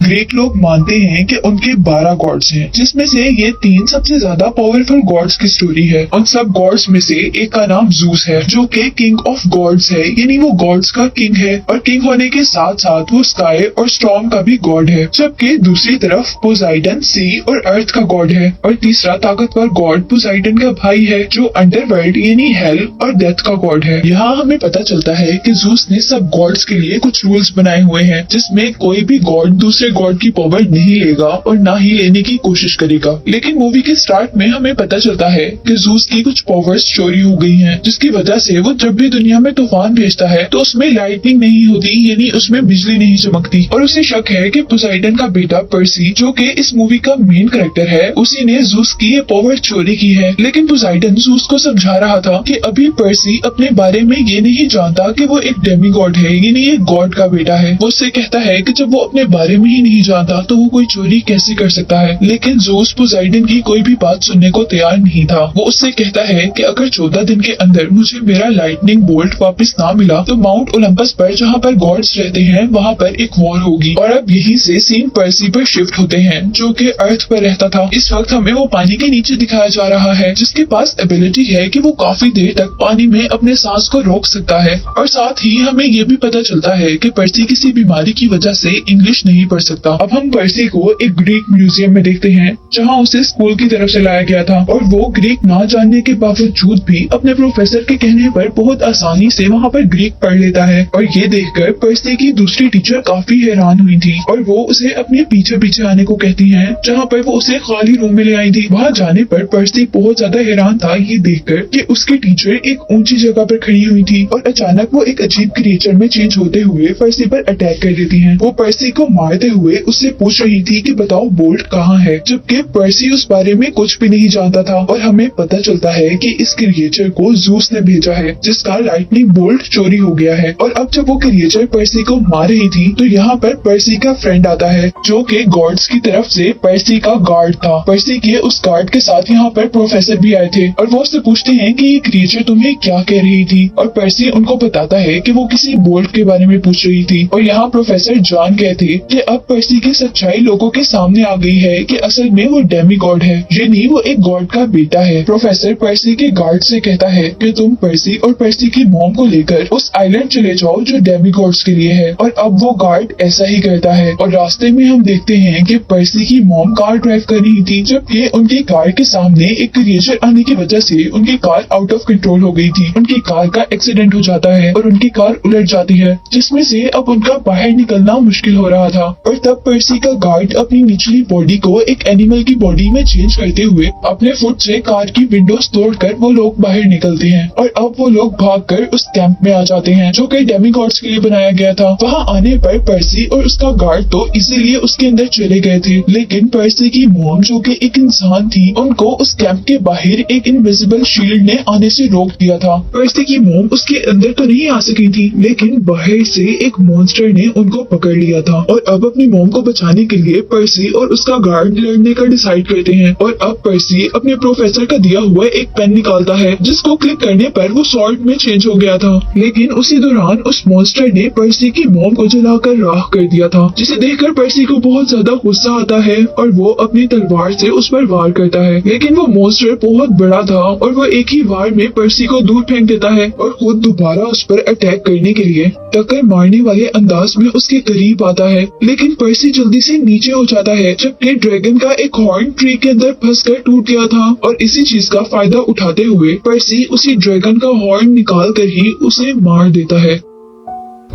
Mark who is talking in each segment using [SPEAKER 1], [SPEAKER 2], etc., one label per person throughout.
[SPEAKER 1] Greek लोग मानते हैं कि उनके 12 गॉड्स हैं, जिसमें से ये 3 सबसे ज्यादा पावरफुल गॉड्स की स्टोरी है। उन सब गॉड्स में से एक का नाम जूस है, जो कि किंग ऑफ गॉड्स है, यानी वो गॉड्स का किंग है। और किंग होने के साथ साथ वो स्काई और स्टॉर्म का भी गॉड है। जबकि दूसरी तरफ पोसाइडन सी और अर्थ का गॉड है। और तीसरा ताकतवर गॉड पोसाइडन का भाई है, जो अंडरवर्ल्ड यानी हेल और डेथ का गॉड है। यहाँ हमें पता चलता है कि जूस ने सब गॉड्स के लिए कुछ रूल्स बनाए हुए हैं, जिसमें कोई भी गॉड दूसरे गॉड की पावर नहीं लेगा और ना ही लेने की कोशिश करेगा। लेकिन मूवी के स्टार्ट में हमें पता चलता है कि जूस की कुछ पावर्स चोरी हो गई हैं, जिसकी वजह से वो जब भी दुनिया में तूफान भेजता है तो उसमें लाइटनिंग नहीं होती, यानी उसमें बिजली नहीं चमकती। और उसे शक है कि पोसाइडन का बेटा पर्सी, जो कि इस मूवी का मेन कैरेक्टर है, उसी ने जूस की ये पावर चोरी की है। लेकिन पोसाइडन जूस को समझा रहा था कि अभी पर्सी अपने बारे में ये नहीं जानता कि वो एक डेमी गॉड है, यानी एक गॉड का बेटा है। वो उससे कहता है कि जब वो अपने बारे में ही नहीं जानता तो वो कोई चोरी कैसे कर सकता है। लेकिन जूस पोसाइडन की कोई भी बात सुनने को तैयार नहीं था। वो उससे कहता है कि अगर 14 दिन के अंदर मुझे मेरा लाइटनिंग बोल्ट वापस ना मिला तो माउंट ओलंपस पर, जहाँ पर गॉड्स रहते हैं, वहाँ पर एक वॉर होगी। और अब यहीं से सीन पर्सी पर शिफ्ट होते हैं, जो कि अर्थ पर रहता था। इस वक्त हमें वो पानी के नीचे दिखाया जा रहा है, जिसके पास एबिलिटी है कि वो काफी देर तक पानी में अपने सांस को रोक सकता है। और साथ ही हमें ये भी पता चलता है कि पर्सी किसी बीमारी की वजह से इंग्लिश नहीं पढ़ सकता। अब हम पर्सी को एक ग्रीक म्यूजियम में देखते हैं, जहाँ उसे स्कूल की तरफ से लाया गया था। और वो ग्रीक ना जानने के बावजूद भी अपने प्रोफेसर के कहने पर बहुत आसानी से वहाँ पर ग्रीक पढ़ लेता है। और ये देखकर पर्सी की दूसरी टीचर काफी हैरान हुई थी और वो उसे अपने पीछे पीछे आने को कहती है, जहाँ पर वो उसे खाली रूम में ले आई थी। वहाँ जाने पर पर्सी बहुत ज्यादा हैरान था ये देखकर कि उसकी टीचर एक ऊंची जगह पर खड़ी हुई थी और अचानक वो एक अजीब क्रिएचर में चेंज होते हुए पर्सी पर अटैक कर देती हैं। वो पर्सी को मारते हुए उससे पूछ रही थी कि बताओ बोल्ट कहाँ है, जबकि पर्सी उस बारे में कुछ भी नहीं जानता था। और हमें पता चलता है कि इस क्रिएचर को जूस ने भेजा है, जिसका लाइटनिंग बोल्ट चोरी हो गया है। और अब जब वो क्रिएचर पर्सी को मार रही थी तो यहाँ पर पर्सी का फ्रेंड आता है, जो कि गॉड्स की तरफ से पर्सी का गार्ड था। पर्सी के उस गार्ड के साथ यहाँ पर प्रोफेसर भी आए थे और वो उससे पूछते हैं कि ये क्रिएचर तुम्हें क्या कह रही थी। और पर्सी उनको बताता है कि वो किसी बोल्ट के बारे में पूछ रही थी। और यहाँ प्रोफेसर जान गए थे कि अब पर्सी की सच्चाई लोगों के सामने आ गई है कि असल में वो डेमी गॉड है, यानी वो एक गॉड का बेटा है। प्रोफेसर पर्सी के गार्ड से कहता है कि तुम पर्सी और पर्सी की मॉम को लेकर उस आइलैंड चले जाओ जो डेमी गॉड्स के लिए है। और अब वो गार्ड ऐसा ही करता है। और रास्ते में हम देखते हैं कि पर्सी की मॉम कार ड्राइव कर रही थी, जबकि उनकी कार के सामने एक क्रिएचर आने की वजह से उनकी कार आउट ऑफ कंट्रोल हो गई थी। उनकी कार का एक्सीडेंट हो जाता है और उनकी कार उलट जाती है, जिसमें से अब उनका बाहर निकलना मुश्किल हो रहा था। और तब पर्सी का गार्ड अपनी निचली बॉडी को एक एनिमल की बॉडी में चेंज करते हुए अपने फुट से कार की विंडोज तोड़कर वो लोग बाहर निकलते हैं। और अब वो लोग भागकर उस कैंप में आ जाते हैं, जो कि डेमी गॉड्स के लिए बनाया गया था। वहाँ आने पर पर्सी और उसका गार्ड तो इसीलिए उसके अंदर चले गए थे, लेकिन पर्सी की मॉम, जो कि एक इंसान थी, उनको उस कैंप के बाहर एक इनविजिबल शील्ड ने आने से रोक दिया था। पर्सी की मॉम उसके अंदर तो नहीं आ सकी थी, लेकिन बाहर से एक मॉन्स्टर ने उनको पकड़ लिया था। और अब अपनी मॉम को बचाने के लिए पर्सी और उसका गार्ड लड़ने का डिसाइड करते हैं। और अब पर्सी अपने प्रोफेसर का दिया हुआ एक पेन निकालता है, जिसको क्लिक करने पर वो सॉर्ड में चेंज हो गया था। लेकिन उसी दौरान उस मॉन्स्टर ने पर्सी की मॉम को जलाकर राख कर दिया था, जिसे देखकर पर्सी को बहुत ज्यादा गुस्सा आता है और वो अपनी तलवार से उस पर वार करता है। लेकिन वो मॉन्स्टर बहुत बड़ा था और वो एक ही वार में पर्सी को दूर फेंक देता है और खुद दोबारा उस पर अटैक करने के लिए टक्कर मारने वाले अंदाज में उसके करीब आता है। लेकिन पर्सी जल्दी से नीचे हो जाता है, जबकि ड्रैगन का एक हॉर्न ट्री के अंदर फंसकर टूट गया था। और इसी चीज का फायदा उठाते हुए पर्सी उसी ड्रैगन का हॉर्न निकाल कर ही उसे मार देता है।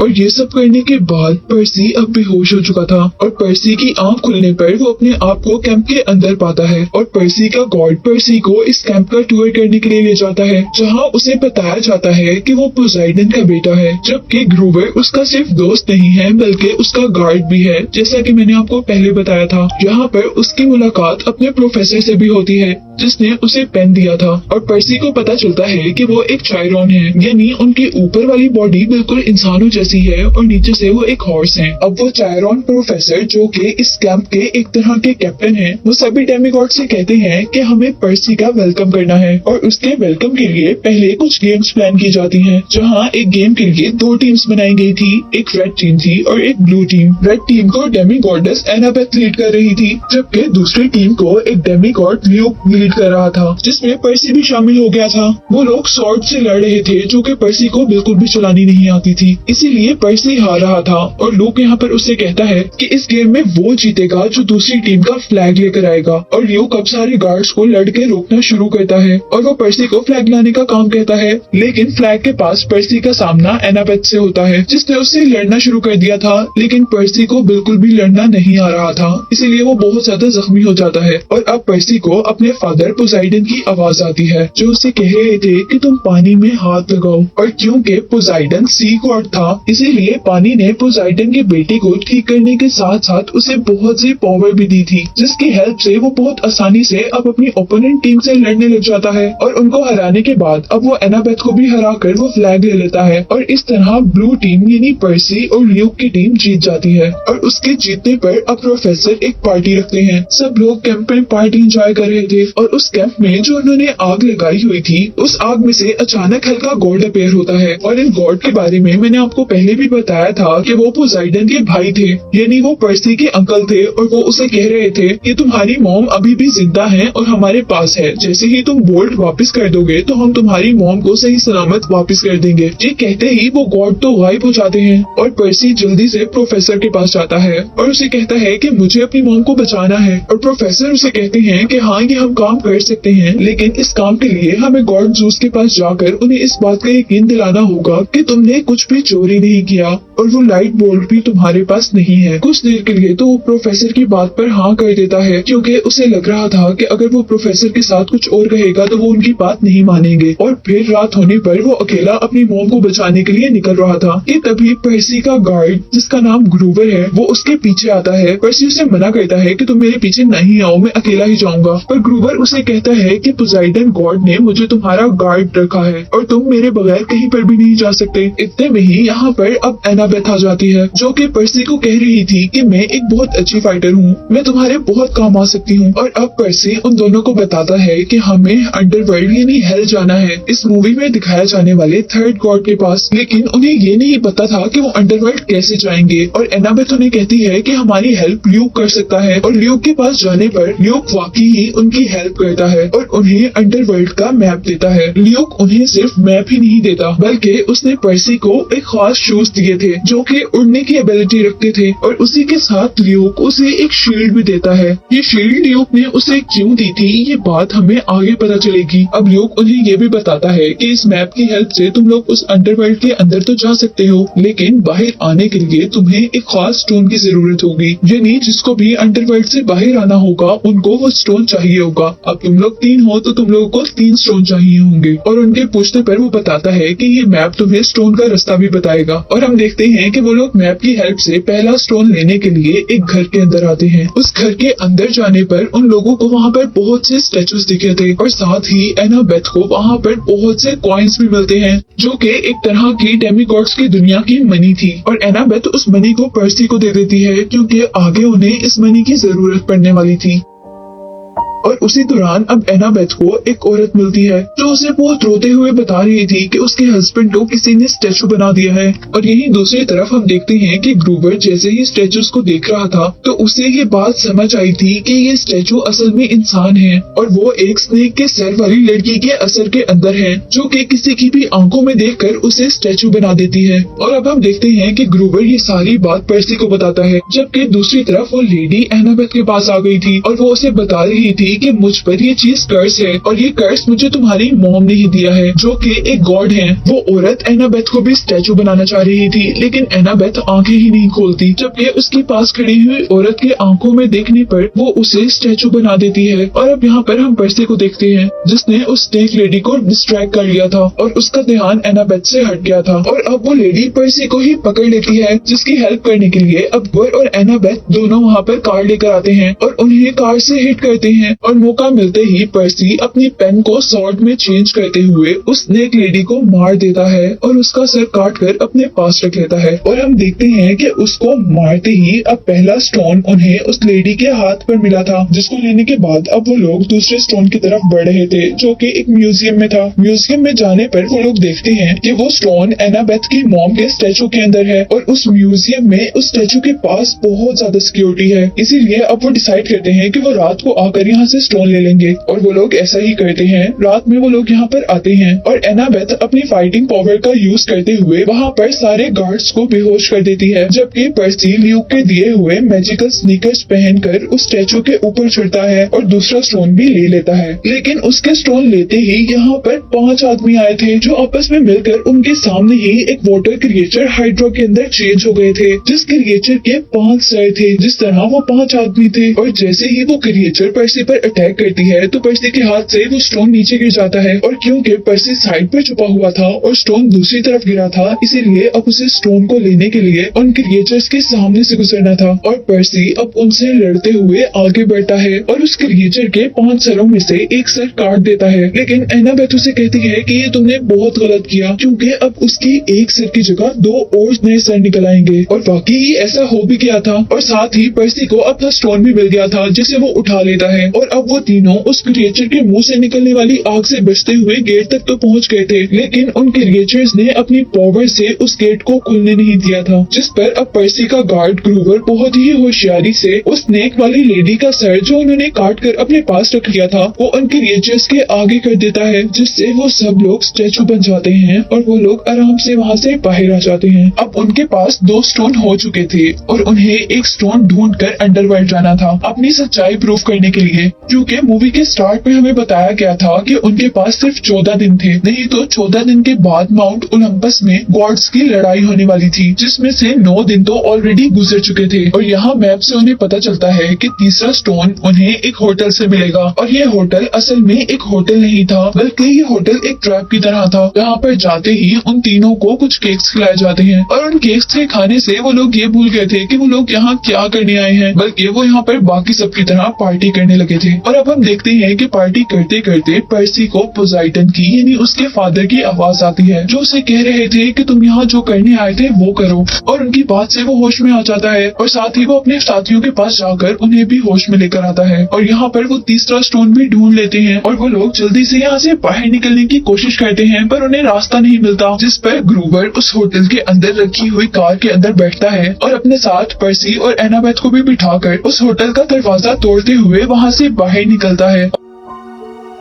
[SPEAKER 1] और ये सब करने के बाद पर्सी अब बेहोश हो चुका था और पर्सी की आंख खुलने पर वो अपने आप को कैंप के अंदर पाता है। और पर्सी का गॉड पर्सी को इस कैंप का टूर करने के लिए ले जाता है, जहाँ उसे बताया जाता है कि वो पोसाइडन का बेटा है, जबकि ग्रूवर उसका सिर्फ दोस्त नहीं है बल्कि उसका गार्ड भी है, जैसा कि मैंने आपको पहले बताया था। यहाँ पर उसकी मुलाकात अपने प्रोफेसर से भी होती है, जिसने उसे पेन दिया था। और पर्सी को पता चलता है कि वो एक चायरॉन है, यानी उनकी ऊपर वाली बॉडी बिल्कुल इंसानों जैसी है और नीचे से वो एक हॉर्स है। अब वो चायरॉन प्रोफेसर, जो कि इस कैंप के एक तरह के कैप्टन हैं, वो सभी डेमिगॉड से कहते हैं कि हमें पर्सी का वेलकम करना है। और उसके वेलकम के लिए पहले कुछ गेम्स प्लान की जाती हैं, जहां एक गेम के लिए 2 टीम्स बनाई गई थी। एक रेड टीम थी और एक ब्लू टीम। रेड टीम को डेमिगॉडेस एनाबेथ लीड कर रही थी, जबकि दूसरी टीम को एक डेमिगॉड ल्यूक लीड कर रहा था, जिसमें पर्सी भी शामिल हो गया था। वो लोग स्वॉर्ड से लड़ रहे थे, जो कि पर्सी को बिल्कुल भी चलानी नहीं आती थी, इसीलिए पर्सी हार रहा था। और ल्यूक यहाँ पर उससे कहता है कि इस गेम में वो जीतेगा जो दूसरी टीम का फ्लैग लेकर आएगा। और ल्यूक अब सारे गार्ड्स को लड़के रोकना शुरू करता है और वो पर्सी को फ्लैग लाने का काम कहता है, लेकिन फ्लैग के पास पर्सी का सामना एनाबेथ से होता है, जिसने उससे लड़ना शुरू कर दिया था। लेकिन पर्सी को बिल्कुल भी लड़ना नहीं आ रहा था, इसीलिए वो बहुत ज्यादा जख्मी हो जाता है। और अब पर्सी को अपने फादर पोसाइडन की आवाज आती है, जो उसे कह रहे थे कि तुम पानी में हाथ लगाओ। और क्योंकि पोसाइडन सी गॉड था, इसीलिए पानी ने पोसाइडन के बेटे को ठीक करने के साथ साथ उसे बहुत सी पावर भी दी थी, जिसकी हेल्प से वो बहुत आसानी से अब अपनी ओपोनेंट टीम से लड़ने लग जाता है। और उनको हराने के बाद अब वो एनाबेथ को भी हरा कर वो फ्लैग ले लेता है। और इस तरह ब्लू टीम यानी पर्सी और ल्यूक की टीम जीत जाती है। और उसके जीतने पर अब प्रोफेसर एक पार्टी रखते हैं। सब लोग कैंप में पार्टी एंजॉय कर रहे थे। और उस कैंप में जो उन्होंने आग लगाई हुई थी, उस आग में से अचानक हल्का गॉड अपेयर होता है। और इन गॉड के बारे में मैंने आपको पहले भी बताया था कि वो पोसाइडन के भाई थे, यानी वो पर्सी के अंकल थे। और वो उसे कह रहे थे कि तुम्हारी मॉम अभी भी जिंदा है और हमारे पास है, जैसे ही तुम बोल्ट वापस कर दोगे तो हम तुम्हारी मॉम को सही सलामत वापस कर देंगे। ये कहते ही वो गॉड तो गायब हो जाते हैं। और पर्सी जल्दी से प्रोफेसर के पास जाता है और उसे कहता है कि मुझे अपनी मॉम को बचाना है। और प्रोफेसर उसे कहते हैं कि हाँ, ये हम काम कर सकते हैं, लेकिन इस काम के लिए हमें गॉड जूस के पास जाकर उन्हें इस बात का यकीन दिलाना होगा कि तुमने कुछ भी चोरी नहीं किया और वो लाइट बोल्ट भी तुम्हारे पास नहीं है। कुछ देर के लिए तो वो प्रोफेसर की बात पर हाँ कर देता है, क्योंकि उसे लग रहा था कि अगर वो प्रोफेसर के साथ कुछ और कहेगा तो वो उनकी बात नहीं मानेंगे। और फिर रात होने पर वो अकेला अपनी मॉम को बचाने के लिए निकल रहा था कि तभी पर्सी का गार्ड, जिसका नाम ग्रूवर है, वो उसके पीछे आता है। पर्सी उसे मना करता है कि तुम मेरे पीछे नहीं आओ, मैं अकेला ही जाऊंगा। पर ग्रूवर उसे कहता है कि पोसाइडन गॉड ने मुझे तुम्हारा गार्ड रखा है और तुम मेरे बगैर कहीं पर भी नहीं जा सकते। इतने में ही यहाँ पर अब एनाबेथ आ जाती है, जो कि पर्सी को कह रही थी कि मैं एक बहुत अच्छी फाइटर हूँ, मैं तुम्हारे बहुत काम आ सकती हूँ। और अब पर्सी उन दोनों को बताता है कि हमें अंडरवर्ल्ड यानी हेल जाना है, इस मूवी में दिखाया जाने वाले थर्ड गॉड के पास। लेकिन उन्हें ये नहीं पता था कि वो अंडरवर्ल्ड कैसे जाएंगे। और एनाबेथ उन्हें कहती है कि हमारी हेल्प ल्यूक कर सकता है। और ल्यूक के पास जाने पर ल्यूक वाकई ही उनकी हेल्प करता है और उन्हें अंडरवर्ल्ड का मैप देता है। ल्यूक उन्हें सिर्फ मैप ही नहीं देता, बल्कि उसने पर्सी को एक खास शूज दिए थे, जो कि उड़ने की एबिलिटी रखते थे। और उसी के साथ ल्यूक उसे एक शील्ड भी देता है। ये शील्ड ल्यूक ने उसे क्यों दी थी, ये बात हमें आगे पता चलेगी। अब ल्यूक उन्हें ये भी बताता है कि इस मैप की हेल्प से तुम लोग उस अंडरवर्ल्ड के अंदर तो जा सकते हो, लेकिन बाहर आने के लिए तुम्हें एक खास स्टोन की जरूरत होगी, यानी जिसको भी अंडरवर्ल्ड से बाहर आना होगा उनको वो स्टोन चाहिए होगा। अब तुम लोग 3 हो तो तुम लोगों को 3 स्टोन चाहिए होंगे। और उनके पूछने पर वो बताता है कि ये मैप तुम्हें स्टोन का रास्ता भी बताएगा। और हम देखते हैं कि वो लोग मैप की हेल्प से पहला स्टोन लेने के लिए एक घर के अंदर आते हैं। उस घर के अंदर जाने पर उन लोगों को वहाँ पर बहुत से स्टेचूज दिखे थे और साथ ही एनाबेथ को वहाँ पर बहुत से कॉइन्स भी मिलते हैं, जो कि एक तरह की डेमिगॉड्स की दुनिया की मनी थी। और एनाबेथ उस मनी को पर्सी को दे देती है, क्योंकि आगे उन्हें इस मनी की जरूरत पड़ने वाली थी। और उसी दौरान अब एनाबेथ को एक औरत मिलती है, जो उसे बहुत रोते हुए बता रही थी कि उसके हस्बैंड को किसी ने स्टैचू बना दिया है। और यहीं दूसरी तरफ हम देखते हैं कि ग्रूवर जैसे ही स्टैचूज को देख रहा था, तो उसे ये बात समझ आई थी कि ये स्टैचू असल में इंसान है और वो एक स्नेक के सर वाली लड़की के असर के अंदर है, जो कि किसी की भी आंखों में देखकर उसे स्टैचू बना देती है। और अब हम देखते हैं कि ग्रूवर ये सारी बात पर्सी को बताता है, जबकि दूसरी तरफ वो लेडी एनाबेथ के पास आ गई थी और वो उसे बता रही थी कि मुझ पर ये चीज कर्स है और ये कर्स मुझे तुम्हारी मॉम ने ही दिया है, जो कि एक गॉड है। वो औरत एनाबेथ को भी स्टैचू बनाना चाह रही थी, लेकिन एनाबेथ आंखें ही नहीं खोलती, जबकि उसके पास खड़ी हुई औरत के आंखों में देखने पर वो उसे स्टैचू बना देती है। और अब यहाँ पर हम पर्सी को देखते हैं, जिसने उस स्नेक लेडी को डिस्ट्रैक्ट कर लिया था और उसका ध्यान एनाबेथ से हट गया था। और अब वो लेडी पर्सी को ही पकड़ लेती है, जिसकी हेल्प करने के लिए अब ग्वर और एनाबेथ दोनों वहाँ पर कार लेकर आते हैं और उन्हें कार से हिट करते हैं। और मौका मिलते ही पर्सी अपनी पेन को स्वॉर्ड में चेंज करते हुए उस स्नेक लेडी को मार देता है और उसका सर काट कर अपने पास रख लेता है। और हम देखते हैं कि उसको मारते ही अब पहला स्टोन उन्हें उस लेडी के हाथ पर मिला था, जिसको लेने के बाद अब वो लोग दूसरे स्टोन की तरफ बढ़ रहे थे जो कि एक म्यूजियम में था। म्यूजियम में जाने पर वो लोग देखते हैं कि वो स्टोन एनाबेथ की मॉम के स्टैचू के अंदर है और उस म्यूजियम में उस स्टैचू के पास बहुत ज्यादा सिक्योरिटी है, इसीलिए अब वो डिसाइड करते हैं कि वो रात को आकर यहाँ से स्टोन ले लेंगे। और वो लोग ऐसा ही करते हैं। रात में वो लोग यहाँ पर आते हैं और एनाबेथ अपनी फाइटिंग पावर का यूज करते हुए वहाँ पर सारे गार्ड्स को बेहोश कर देती है, जबकि पर्सी ल्यूक के दिए हुए मैजिकल स्नीकर्स पहनकर उस स्टैचू के ऊपर चढ़ता है और दूसरा स्टोन भी ले लेता है। लेकिन उसके स्टोन लेते ही यहाँ पर 5 आदमी आए थे जो आपस में मिलकर उनके सामने ही एक वाटर क्रिएचर हाइड्रा के अंदर चेंज हो गए थे, जिस क्रिएचर के 5 सर थे। जिस तरह वो 5 आदमी थे और जैसे ही वो क्रिएचर पर्सी पर अटैक करती है तो पर्सी के हाथ से वो स्टोन नीचे गिर जाता है और क्योंकि पर्सी साइड पर छुपा हुआ था और स्टोन दूसरी तरफ गिरा था, इसीलिए अब उसे स्टोन को लेने के लिए उन क्रिएचर्स के सामने से गुजरना था। और पर्सी अब उनसे लड़ते हुए आगे बढ़ता है और उस क्रिएचर के 5 सरों में से एक सर काट देता है। लेकिन एनाबेथ उसे कहती है कि ये तुमने बहुत गलत किया, क्योंकि अब उसकी एक सर की जगह 2 और नए सर निकल आएंगे। और वाकई ही ऐसा हो भी गया था और साथ ही पर्सी को अपना स्टोन भी मिल गया था जिसे वो उठा लेता है। और अब वो तीनों उस क्रिएचर के मुंह से निकलने वाली आग से बचते हुए गेट तक तो पहुंच गए थे, लेकिन उन क्रिएचर्स ने अपनी पावर से उस गेट को खुलने नहीं दिया था, जिस पर अब पर्सी का गार्ड ग्रूवर बहुत ही होशियारी से उस स्नेक वाली लेडी का सर जो उन्होंने काट कर अपने पास रख लिया था वो उन क्रिएचर्स के आगे कर देता है, जिससे वो सब लोग स्टैचू बन जाते हैं और वो लोग आराम से वहाँ से बाहर आ जाते हैं। अब उनके पास 2 स्टोन हो चुके थे और उन्हें एक स्टोन ढूंढकर अंडरवर्ल्ड जाना था अपनी सच्चाई प्रूफ करने के लिए, क्योंकि मूवी के स्टार्ट में हमें बताया गया था कि उनके पास सिर्फ 14 दिन थे, नहीं तो 14 दिन के बाद माउंट ओलंपस में गॉड्स की लड़ाई होने वाली थी, जिसमें से 9 दिन तो ऑलरेडी गुजर चुके थे। और यहाँ मैप से उन्हें पता चलता है कि तीसरा स्टोन उन्हें एक होटल से मिलेगा और ये होटल असल में एक होटल नहीं था, बल्कि ये होटल एक ट्रैप की तरह था। यहाँ पर जाते ही उन तीनों को कुछ केक्स खिलाए जाते हैं और उन केक्स के खाने से वो लोग ये भूल गए थे कि वो लोग यहाँ क्या करने आए हैं, बल्कि वो यहाँ पर बाकी सबकी तरह पार्टी करने लगे थे। और अब हम देखते हैं कि पार्टी करते करते पर्सी को पोसाइडन की यानी उसके फादर की आवाज आती है जो उसे कह रहे थे कि तुम यहाँ जो करने आए थे वो करो। और उनकी बात से वो होश में आ जाता है और साथ ही वो अपने साथियों के पास जाकर उन्हें भी होश में लेकर आता है। और यहाँ पर वो तीसरा स्टोन भी ढूंढ लेते हैं और वो लोग जल्दी से यहाँ से बाहर निकलने की कोशिश करते हैं, पर उन्हें रास्ता नहीं मिलता, जिस पर ग्रूवर उस होटल के अंदर रखी हुई कार के अंदर बैठता है और अपने साथ पर्सी और एनाबेथ को भी बिठाकर उस होटल का दरवाजा तोड़ते हुए वहाँ से बाहर निकलता है।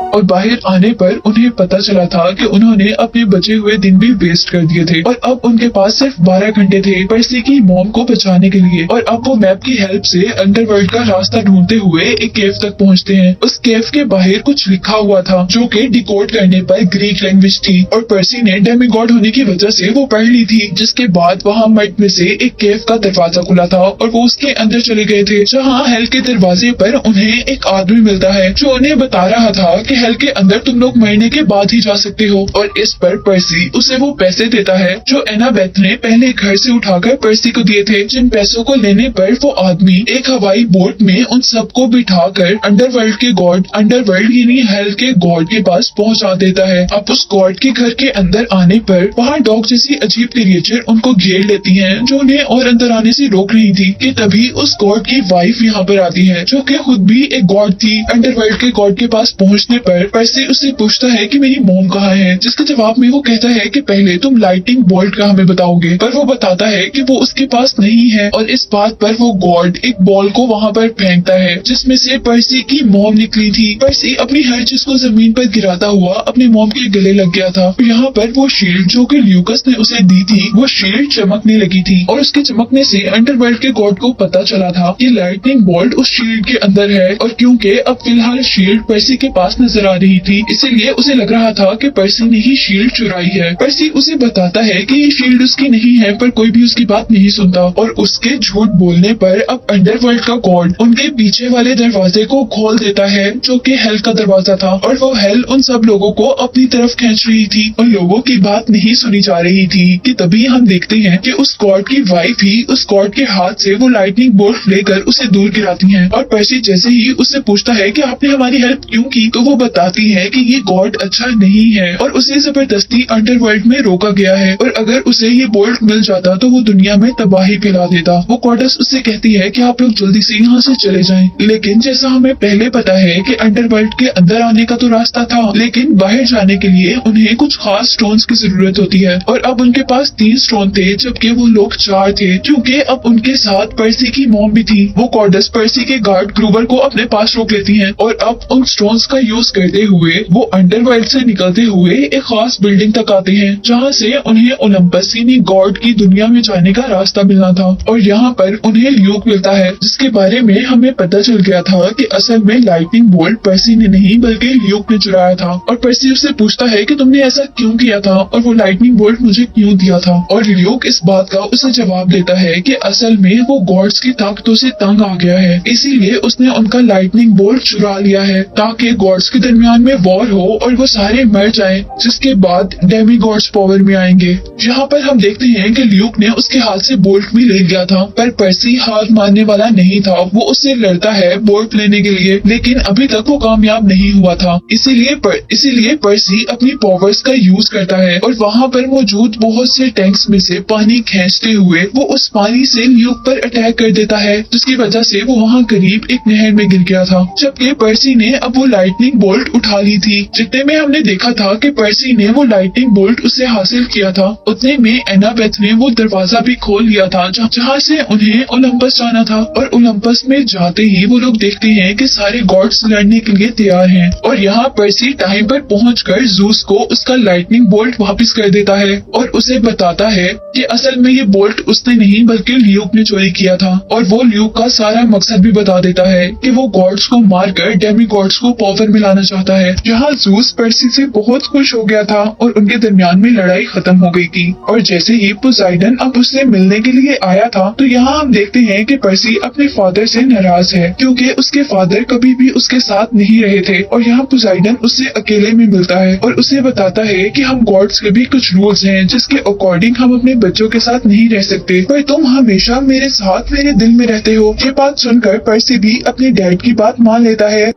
[SPEAKER 1] और बाहर आने पर उन्हें पता चला था कि उन्होंने अपने बचे हुए दिन भी वेस्ट कर दिए थे और अब उनके पास सिर्फ 12 घंटे थे पर्सी की मॉम को बचाने के लिए। और अब वो मैप की हेल्प से अंडरवर्ल्ड का रास्ता ढूंढते हुए एक केव तक पहुंचते हैं। उस केव के बाहर कुछ लिखा हुआ था जो कि डिकोड करने पर ग्रीक लैंग्वेज थी और पर्सी ने डेमीगॉड होने की वजह से वो पढ़ ली थी, जिसके बाद वहाँ मड में से एक केव का दरवाजा खुला था और वो उसके अंदर चले गए थे, जहाँ हेल के दरवाजे पर उन्हें एक आदमी मिलता है जो उन्हें बता रहा था कि हेल के अंदर तुम लोग मरने के बाद ही जा सकते हो। और इस पर पर्सी उसे वो पैसे देता है जो एनाबेथ ने पहले घर से उठाकर पर्सी को दिए थे, जिन पैसों को लेने पर वो आदमी एक हवाई बोट में उन सबको बिठाकर अंडरवर्ल्ड के गॉड अंडरवर्ल्ड यानी हेल के गॉड के पास पहुंचा देता है। अब उस गॉड के घर के अंदर आने पर वहाँ डॉग जैसी अजीब क्रिएचर उनको घेर लेती है जो उन्हें और अंदर आने से रोक रही थी कि तभी उस गॉड की वाइफ यहाँ पर आती है जो कि खुद भी एक गॉड थी। अंडरवर्ल्ड के गॉड के पास पहुँचने पर पर्सी उससे पूछता है कि मेरी मॉम कहाँ है, जिसके जवाब में वो कहता है कि पहले तुम लाइटिंग बोल्ट का हमें बताओगे, पर वो बताता है कि वो उसके पास नहीं है। और इस बात पर वो गॉड एक बॉल को वहाँ पर फेंकता है जिसमें से पर्सी की मॉम निकली थी। पर्सी अपनी हर चीज को जमीन पर गिराता हुआ अपने मॉम के गले लग गया था। यहाँ पर वो शील्ड जो कि ल्यूकस ने उसे दी थी वो शील्ड चमकने लगी थी और उसके चमकने से अंडरवर्ल्ड के गॉड को पता चला था कि लाइटनिंग बोल्ट उस शील्ड के अंदर है। और क्योंकि अब फिलहाल शील्ड पर्सी के पास नजर नजर आ रही थी, इसीलिए उसे लग रहा था कि पर्सी ने ही शील्ड चुराई है। पर्सी उसे बताता है कि ये शील्ड उसकी नहीं है, पर कोई भी उसकी बात नहीं सुनता और उसके झूठ बोलने पर अब अंडरवर्ल्ड का गॉड उनके पीछे वाले दरवाजे को खोल देता है, जो कि हेल का दरवाजा था, और वो हेल उन सब लोगों को अपनी तरफ खींच रही थी और लोगों की बात नहीं सुनी जा रही थी कि तभी हम देखते हैं कि उस गॉड की वाइफ ही उस गॉड के हाथ से वो लाइटनिंग बोल्ट लेकर उसे दूर गिराती हैं। और पर्सी जैसे ही उससे पूछता है कि आपने हमारी हेल्प क्यों की, तो वो बताती है कि ये गॉड अच्छा नहीं है और उसे जबरदस्ती अंडरवर्ल्ड में रोका गया है, और अगर उसे ये बोल्ट मिल जाता तो वो दुनिया में तबाही फैला देता। वो गॉडेस उससे कहती है कि आप लोग जल्दी से यहाँ से चले जाएं। लेकिन जैसा हमें पहले पता है कि अंडरवर्ल्ड के अंदर आने का तो रास्ता था, लेकिन बाहर जाने के लिए उन्हें कुछ खास स्टोन्स की जरूरत होती है, और अब उनके पास 3 स्टोन थे जबकि वो लोग 4 थे, क्योंकि अब उनके साथ पर्सी की मॉम भी थी। वो गॉडेस पर्सी के गार्ड ग्रूवर को अपने पास रोक लेती हैं और अब उन स्टोन्स का यूज करते हुए वो अंडरवर्ल्ड से निकलते हुए एक खास बिल्डिंग तक आते हैं, जहाँ से उन्हें ओलंपस यानी गॉड की दुनिया में जाने का रास्ता मिलना था। और यहाँ पर उन्हें ल्यूक मिलता है, जिसके बारे में हमें पता चल गया था कि असल में लाइटनिंग बोल्ट पर्सी ने नहीं बल्कि ल्यूक ने चुराया था। और पर्सी उससे पूछता है कि तुमने ऐसा क्यों किया था और वो लाइटनिंग बोल्ट मुझे क्यों दिया था, और ल्यूक इस बात का उसे जवाब देता है कि असल में वो गॉड्स की ताकतों से तंग आ गया है, इसीलिए उसने उनका लाइटनिंग बोल्ट चुरा लिया है ताकि गॉड्स के दरमियान में वॉर हो और वो सारे मर जाएं, जिसके बाद डेमी गॉड्स पावर में आएंगे। यहाँ पर हम देखते हैं कि ल्यूक ने उसके हाथ से बोल्ट भी ले लिया था, पर पर्सी हार मानने वाला नहीं था। वो उससे लड़ता है बोल्ट लेने के लिए, लेकिन अभी तक वो कामयाब नहीं हुआ था। इसीलिए पर्सी अपनी पावर्स का यूज करता है और वहाँ पर मौजूद बहुत से टैंक्स में से पानी खींचते हुए वो उस पानी से ल्यूक पर अटैक कर देता है, जिसकी वजह से वो वहाँ करीब एक नहर में गिर गया था। जबकि पर्सी ने अब वो लाइटनिंग बोल्ट उठा ली थी। जितने में हमने देखा था कि पर्सी ने वो लाइटनिंग बोल्ट उससे हासिल किया था, उतने में एनाबेथ ने वो दरवाजा भी खोल लिया था जहाँ से उन्हें ओलंपस जाना था। और ओलंपस में जाते ही वो लोग देखते हैं कि सारे गॉड्स लड़ने के लिए तैयार हैं, और यहाँ पर्सी टाइम पर पहुंचकर ज़ूस को उसका लाइटनिंग बोल्ट वापस कर देता है और उसे बताता है कि असल में ये बोल्ट उसने नहीं बल्कि ल्यूक ने चोरी किया था। और वो ल्यूक का सारा मकसद भी बता देता है कि वो गॉड्स को मारकर डेमी गॉड्स को पावर मिलाना चाहता है। यहाँ ज़ूस पर्सी से बहुत खुश हो गया था और उनके दरमियान में लड़ाई खत्म हो गई थी। और जैसे ही पोसाइडन अब उससे मिलने के लिए आया था, तो यहाँ हम देखते हैं कि पर्सी अपने फादर से नाराज है, क्योंकि उसके फादर कभी भी उसके साथ नहीं रहे थे। और यहाँ पोसाइडन उससे अकेले में मिलता है और उसे बताता है कि हम गॉड्स के भी कुछ रूल्स हैं जिसके अकॉर्डिंग हम अपने बच्चों के साथ नहीं रह सकते, पर तुम हमेशा मेरे साथ मेरे दिल में रहते हो। ये बात सुनकर पर्सी भी अपने डैड की बात मान लेता है।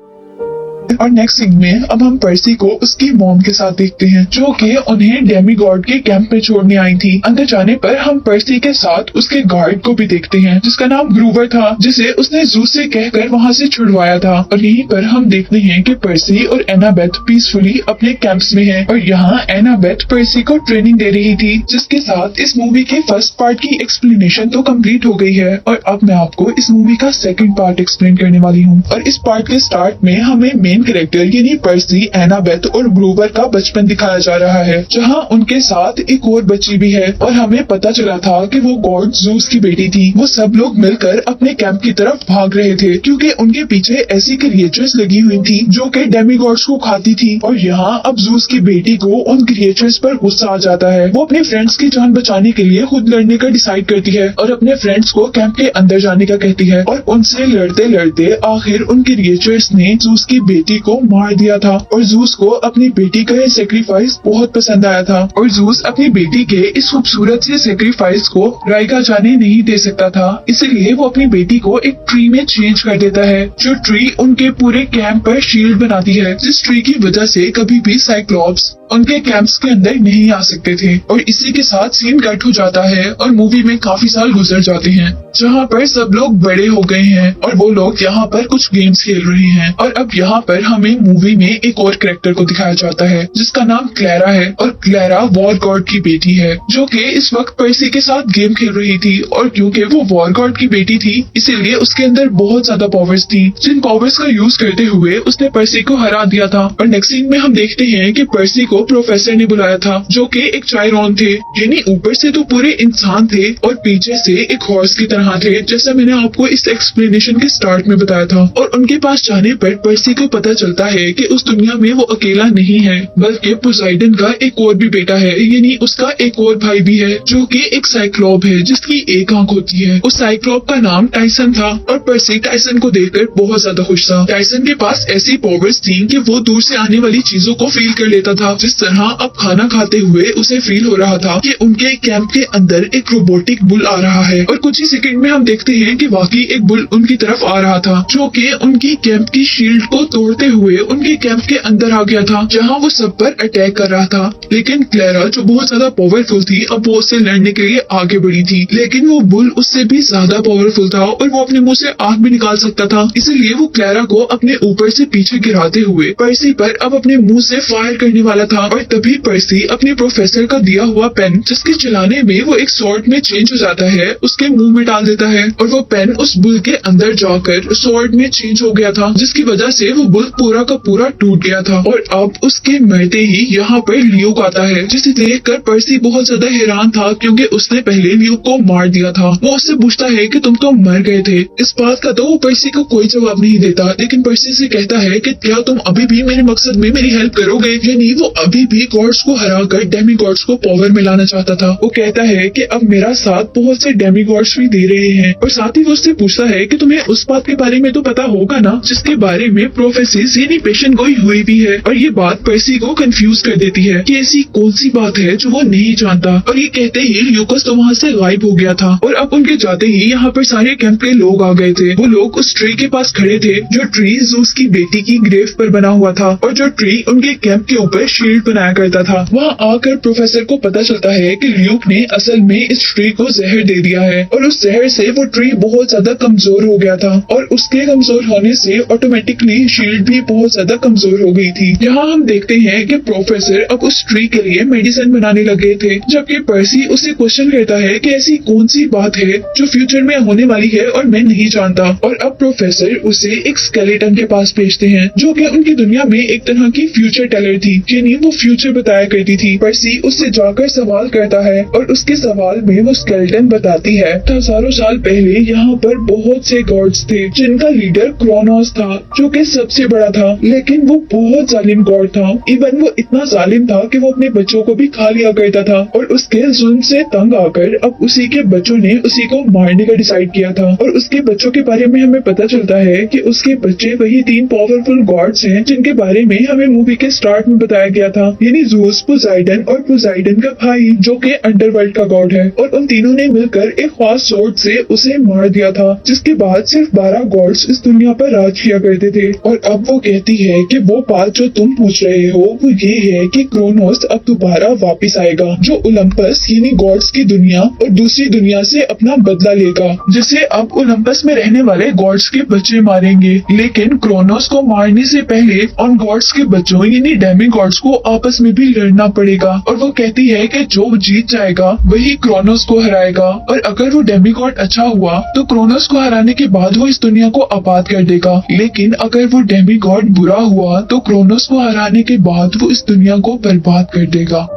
[SPEAKER 1] और नेक्स्ट सीन में अब हम पर्सी को उसकी मॉम के साथ देखते हैं, जो कि उन्हें डेमी गॉड के कैंप में छोड़ने आई थी। अंदर जाने पर हम पर्सी के साथ उसके गार्ड को भी देखते हैं, जिसका नाम ग्रूवर था, जिसे उसने ज़ूस से कहकर वहाँ से छुड़वाया था। और यहीं पर हम देखते हैं कि पर्सी और एनाबेथ पीसफुली अपने कैंप्स में हैं। और यहाँ एनाबेथ पर्सी को ट्रेनिंग दे रही थी, जिसके साथ इस मूवी के फर्स्ट पार्ट की एक्सप्लेनेशन तो कंप्लीट हो गई है। और अब मैं आपको इस मूवी का सेकंड पार्ट एक्सप्लेन करने वाली हूँ। और इस पार्ट के स्टार्ट में हमें मेन कैरेक्टर यानी पर्सी, एनाबेथ और ग्रूवर का बचपन दिखाया जा रहा है, जहां उनके साथ एक और बच्ची भी है। और हमें पता चला था कि वो गॉड ज़ूस की बेटी थी। वो सब लोग मिलकर अपने कैंप की तरफ भाग रहे थे, क्योंकि उनके पीछे ऐसी क्रिएचर्स लगी हुई थी जो कि डेमीगॉड्स को खाती थी। और यहाँ अब ज़ूस की बेटी को उन क्रिएचर्स पर गुस्सा आ जाता है। वो अपने फ्रेंड्स की जान बचाने के लिए खुद लड़ने का डिसाइड करती है और अपने फ्रेंड्स को कैंप के अंदर जाने का कहती है। और उनसे लड़ते लड़ते आखिर उन क्रिएचर्स ने ज़ूस की बेटी को मार दिया था। और ज़ूस को अपनी बेटी का ये सेक्रीफाइस बहुत पसंद आया था, और ज़ूस अपनी बेटी के इस खूबसूरत से सेक्रीफाइस को राइका जाने नहीं दे सकता था। इसलिए वो अपनी बेटी को एक ट्री में चेंज कर देता है, जो ट्री उनके पूरे कैंप पर शील्ड बनाती है, जिस ट्री की वजह से कभी भी साइक्लॉप्स उनके कैंप्स के अंदर नहीं आ सकते थे। और इसी के साथ सीन कट हो जाता है और मूवी में काफी साल गुजर जाते हैं, जहाँ पर सब लोग बड़े हो गए हैं और वो लोग यहाँ पर कुछ गेम्स खेल रहे हैं। और अब यहाँ पर हमें मूवी में एक और कैरेक्टर को दिखाया जाता है, जिसका नाम क्लैरा है। और क्लैरा वॉर गॉड की बेटी है, जो कि इस वक्त पर्सी के साथ गेम खेल रही थी। और क्योंकि वो वॉर गॉड की बेटी थी, इसीलिए उसके अंदर बहुत ज्यादा पावर्स थी, जिन पावर्स का यूज करते हुए उसने पर्सी को हरा दिया था। और नेक्स्ट सीन में हम देखते हैं कि पर्सी को प्रोफेसर ने बुलाया था, जो कि एक चायरॉन थे। यानी ऊपर से तो पूरे इंसान थे और पीछे से एक हॉर्स की तरह थे, जैसा मैंने आपको इस एक्सप्लेनेशन के स्टार्ट में बताया था। और उनके पास जाने पर पर्सी को पता चलता है कि उस दुनिया में वो अकेला नहीं है, बल्कि पोसाइडन का एक और भी बेटा है, यानी उसका एक और भाई भी है, जो कि एक साइक्लोप है जिसकी एक आंख होती है। उस साइक्लोप का नाम टाइसन था और पर्सी टाइसन को देखकर बहुत ज्यादा खुश था। टाइसन के पास ऐसी पावर्स थी कि वो दूर से आने वाली चीजों को फील कर लेता था, जिस तरह अब खाना खाते हुए उसे फील हो रहा था कि उनके कैंप के अंदर एक रोबोटिक बुल आ रहा है। और कुछ ही सेकंड में हम देखते हैं कि वाकई एक बुल उनकी तरफ आ रहा था, जो कि उनकी कैंप की शील्ड को तोड़ते हुए उनके कैंप के अंदर आ गया था, जहां वो सब पर अटैक कर रहा था। लेकिन क्लेरा, जो बहुत ज्यादा पावरफुल थी, अब वो उससे लड़ने के लिए आगे बढ़ी थी। लेकिन वो बुल उससे भी ज्यादा पावरफुल था और वो अपने मुंह से आग भी निकाल सकता था, इसलिए वो क्लेरा को अपने ऊपर से पीछे गिराते हुए पर्सी पर अब अपने मुंह से फायर करने वाला था। और तभी पर्सी अपने प्रोफेसर का दिया हुआ पेन, जिसके चलाने में वो एक स्वॉर्ड में चेंज हो जाता है, उसके मुंह में डाल देता है और वो पेन उस बुल के अंदर जाकर स्वॉर्ड में चेंज हो गया था, जिसकी वजह से वो बुल पूरा का पूरा टूट गया था। और अब उसके मरते ही यहाँ पर ल्यूक आता है, जिसे देखकर पर्सी बहुत ज्यादा हैरान था, क्योंकि उसने पहले ल्यूक को मार दिया था। वो उससे पूछता है कि तुम तो मर गए थे। इस बात का तो वो पर्सी को कोई जवाब नहीं देता, लेकिन पर्सी से कहता है कि क्या तुम अभी भी मेरे मकसद में मेरी हेल्प करोगे। यानी वो अभी भी गॉड्स को हराकर डेमी गॉड्स को पावर में लाना चाहता था। वो कहता है कि अब मेरा साथ बहुत से डेमी गॉड्स भी दे रहे हैं। और साथ ही वो उससे पूछता है कि तुम्हें उस बात के बारे में तो पता होगा ना, जिसके बारे में प्रोफेसिस यानी पेशेंट गोई हुई भी है। और ये बात पर्सी को कंफ्यूज कर देती है कि ऐसी कौन सी बात है जो वो नहीं जानता। और ये कहते ही ल्यूकस तो वहाँ से गायब हो गया था। और अब उनके जाते ही यहाँ पर सारे कैंप के लोग आ गए थे। वो लोग उस ट्री के पास खड़े थे, जो ट्री जूस की बेटी की ग्रेव पर बना हुआ था और जो ट्री उनके कैंप के ऊपर शील्ड बनाया करता था। वहाँ आकर प्रोफेसर को पता चलता है कि ल्यूक ने असल में इस ट्री को जहर दे दिया है और उस जहर से वो ट्री बहुत ज्यादा कमजोर हो गया था और उसके कमजोर होने से ऑटोमेटिकली शील्ड भी बहुत ज्यादा कमजोर हो गई थी। यहाँ हम देखते हैं कि प्रोफेसर अब उस ट्री के लिए मेडिसिन बनाने लगे थे, जबकि पर्सी उससे क्वेश्चन करता है कि ऐसी कौन सी बात है जो फ्यूचर में होने वाली है और मैं नहीं जानता। और अब प्रोफेसर उसे एक स्केलेटन के पास भेजते हैं, जो कि उनकी दुनिया में एक तरह की फ्यूचर टेलर थी, यानी वो फ्यूचर बताया करती थी। पर्सी उससे जाकर सवाल करता है और उसके सवाल में वो स्केलेटन बताती है कि हजारों साल पहले यहाँ पर बहुत से गॉड्स थे, जिनका लीडर क्रोनोस था, जो कि सबसे बड़ा था। लेकिन वो बहुत जालिम गॉड था। इवन वो इतना जालिम था कि वो अपने बच्चों को भी खा लिया करता था और उसके जुल्म से तंग आकर अब उसी के बच्चों ने उसी को मारने का डिसाइड किया था। और उसके बच्चों के बारे में हमें पता चलता है कि उसके बच्चे वही 3 पावरफुल गॉड्स हैं, जिनके बारे में हमें मूवी के स्टार्ट में बताया गया था, यानी ज़ूस, पोसाइडन और पोसाइडन का भाई, जो कि अंडरवर्ल्ड का गॉड है। और उन तीनों ने मिलकर एक खास सोर्ड से उसे मार दिया था, जिसके बाद सिर्फ 12 गॉड्स इस दुनिया पर राज किया करते थे। और अब वो कहती है कि वो बात जो तुम पूछ रहे हो वो ये है कि क्रोनोस अब दोबारा वापिस आएगा, जो ओलंपस यानी गॉड्स की दुनिया और दूसरी दुनिया से अपना बदला लेगा, जिसे अब ओलंपस में रहने वाले गॉड्स के बच्चे मारेंगे। लेकिन क्रोनोस को मारने से पहले उन गॉड्स के बच्चों यानी डेमी गॉड्स को आपस में भी लड़ना पड़ेगा। और वो कहती है कि जो जीत जाएगा वही क्रोनोस को हराएगा, और अगर वो डेमी गॉड अच्छा हुआ तो क्रोनोस को हराने के बाद वो इस दुनिया को आबाद कर देगा। लेकिन अगर वो डेमी गॉड बुरा हुआ तो क्रोनोस को हराने के बाद वो इस दुनिया को बर्बाद कर देगा।